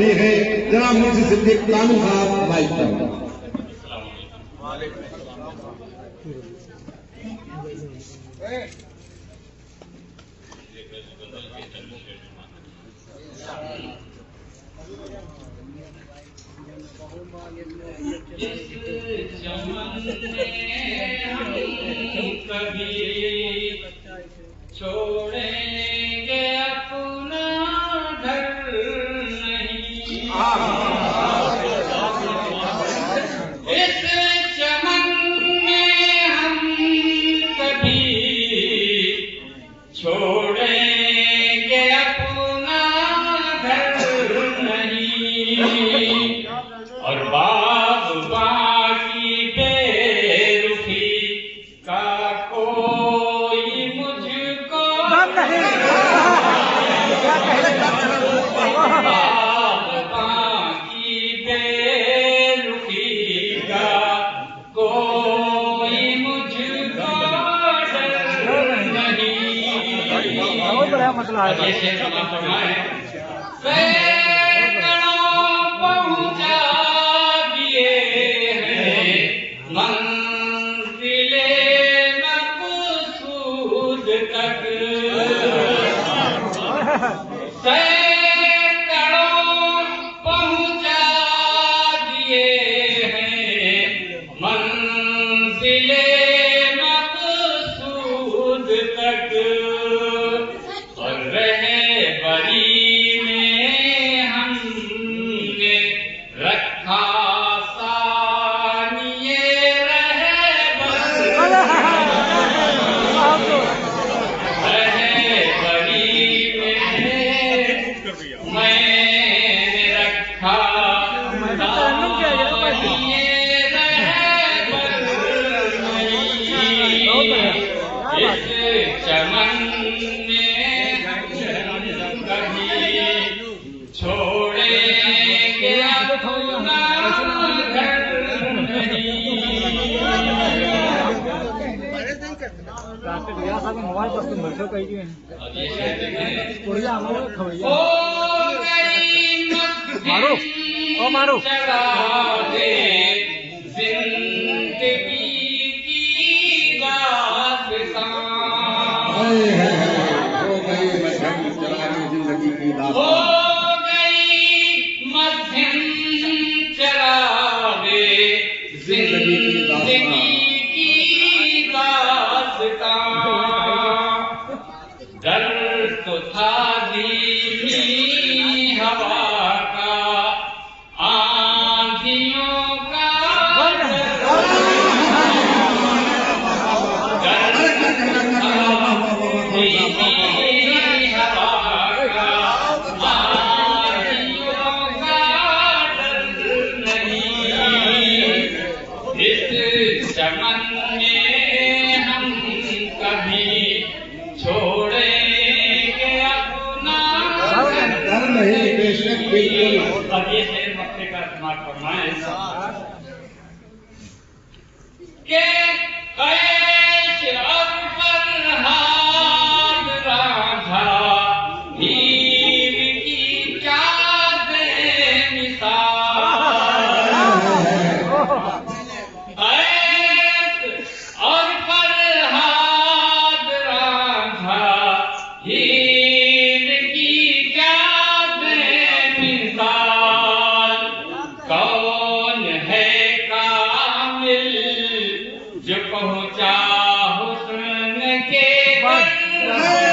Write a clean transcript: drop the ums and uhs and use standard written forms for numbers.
खड़ी है जनाब मुंशी सिद्दीक कानू साहब माइक पर। कभी छोड़ेंगे अपना घर नहीं, इस चमन में हम कभी छोड़ेंगे अपना घर नहीं, और बाग बाकी बेरुखी का कोई मुझको बाग बाकी बेरुखी का कोई मुझको डर नहीं। पहुंचा दिए हैं मंजिले मक़सूद तक, सैकड़ों पहुंचा दिए हैं मंजिले मक़सूद तक, और रहे बरी रखा सानिए रहे बरी में मैंने रखा सानिए रहे इस चमन में कभी छोड़ेंगे अपना घर नहीं। मोबाइल पर भरसो कही थी मारो ओ मारो जिंदगी की दास्तां हो गई मध्यम चलाने जिंदगी की दास्तां, हो गई मध्यम चरागे जिंदगी की दास्तां, डर तो था धीमी हवा का, आंधियों का डर था धीमी हवा का, आंधियों का डर नहीं, इस चमन में हम कभी छोड़ेंगे अपना डर नहीं बेशक बिल्कुल। अब ये शेर मक्के का इस्तेमाल फरमाए के कैश और फरहाद रांझा हीर की चाँदे मिसाल, कैश और फरहाद रांझा हीर की चाँदे मिसाल, कौन है कामिल जो पहुंचा हुस्न के दर